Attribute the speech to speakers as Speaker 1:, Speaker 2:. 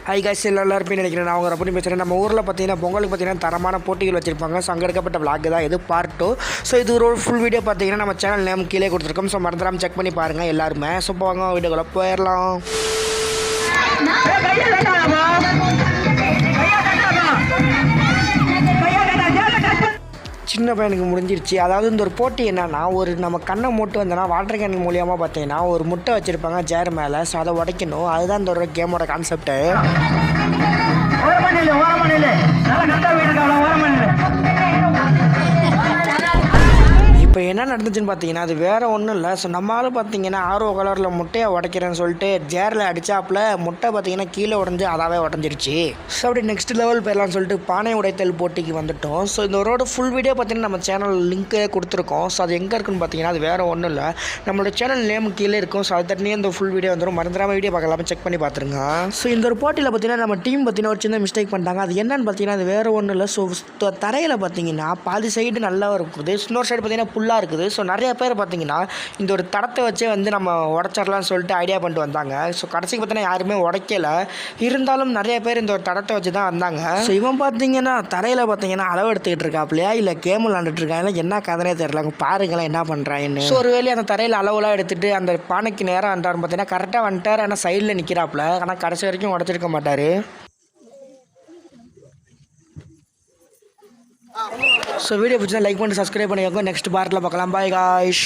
Speaker 1: Guys எல்லாருமே நினைக்கிறேன். நான் அவங்க அப்படி பேசுகிறேன். நம்ம ஊரில் பார்த்தீங்கன்னா பொங்கலுக்கு பார்த்தீங்கன்னா தரமான போட்டிகள் வச்சிருப்பாங்க. ஸோ அங்கே எடுக்கப்பட்ட விளாக் தான் இது பார்ட் 2. ஸோ இது ஒரு ஃபுல் வீடியோ பார்த்தீங்கன்னா நம்ம சேனல் நேம் கீழே கொடுத்துருக்கோம். ஸோ மறந்துடாமல் செக் பண்ணி பாருங்கள் எல்லாருமே. ஸோ வாங்க வீடியோக்குள்ள போயிடலாம். சின்ன பையனுக்கு முடிஞ்சிருச்சு. அதாவது இந்த ஒரு போட்டி என்னன்னா, ஒரு நம்ம கண்ணை மூட்டு வந்தோன்னா வாட்டர் கேன் மூலியமாக பார்த்தீங்கன்னா ஒரு முட்டை வச்சுருப்பாங்க சேர் மேலே. ஸோ அதை உடைக்கணும். அதுதான் இந்த ஒரு கேமோட கான்செப்ட்டு. இப்போ என்ன நடந்துச்சுன்னு பார்த்தீங்கன்னா அது வேறு ஒன்றும் இல்லை. ஸோ நம்மளால் பார்த்தீங்கன்னா ஆர்வ கலரில் முட்டையை உடைக்கிறேன்னு சொல்லிட்டு ஜேரில் அடித்தாப்பில் முட்டை பார்த்தீங்கன்னா கீழே உடஞ்சி அதாவே உடஞ்சிருச்சு. ஸோ அப்படி நெக்ஸ்ட் லெவல் போயிடலாம்னு சொல்லிட்டு பானை உடைத்தல் போட்டிக்கு வந்துவிட்டோம். ஸோ இந்த ஒரு ஃபுல் வீடியோ பார்த்தீங்கன்னா நம்ம சேனல் லிங்க்கே கொடுத்துருக்கோம். ஸோ அது எங்கே இருக்குன்னு பார்த்தீங்கன்னா அது வேறு ஒன்றும் இல்லை, நம்மளோட சேனல் நேம் கீழே இருக்கும். ஸோ அது தட்டினே இந்த ஃபுல் வீடியோ வந்துடும். மறந்துடாமல் வீடியோ பார்க்கலாமே செக் பண்ணி பார்த்துருங்க. ஸோ இந்த ஒரு போட்டியில் பார்த்தீங்கன்னா நம்ம டீம் பார்த்தீங்கன்னா ஒரு சின்ன மிஸ்டேக் பண்ணிட்டாங்க. அது என்னன்னு பார்த்தீங்கன்னா அது வேறு ஒன்றும் இல்லை. ஸோ தரையில் பார்த்தீங்கன்னா பாதி சைடு நல்லா இருக்குது, இன்னொரு சைடு பார்த்தீங்கன்னா ஃபுல்லாக இருக்குது. ஸோ நிறைய பேர் பார்த்தீங்கன்னா இந்த ஒரு தடத்தை வச்சே வந்து நம்ம உடச்சிடலாம்னு சொல்லிட்டு ஐடியா பண்ணிட்டு வந்தாங்க. ஸோ கடைசிக்கு பார்த்தீங்கன்னா யாருமே உடைக்கலை. இருந்தாலும் நிறைய பேர் இந்த ஒரு தடத்தை வச்சு தான் வந்தாங்க. ஸோ இவன் பார்த்தீங்கன்னா தரையில் பார்த்தீங்கன்னா அளவு எடுத்துக்கிட்டு இருக்காப்லையா இல்லை கேம் விளாண்டுட்டு இருக்காங்க, என்ன கதனே தெரியல. பாருங்களேன் என்ன பண்ணுறாங்கன்னு. ஸோ ஒரு வேலையை அந்த தரையில் அளவுலாம் எடுத்துகிட்டு அந்த பானைக்கு நேரம் வந்தாருன்னு பார்த்தீங்கன்னா கரெக்டாக வந்துட்டார். ஆனால் சைடில் நிற்கிறாப்புல. ஆனால் கடைசி வரைக்கும் உடச்சிருக்க மாட்டார். ஸோ வீடியோ பிடிச்சா லைக் பண்ணி சப்ஸ்கிரைப் பண்ணிக்கோங்க. நெக்ஸ்ட் பார்ட்டில் பார்க்கலாம். Bye guys.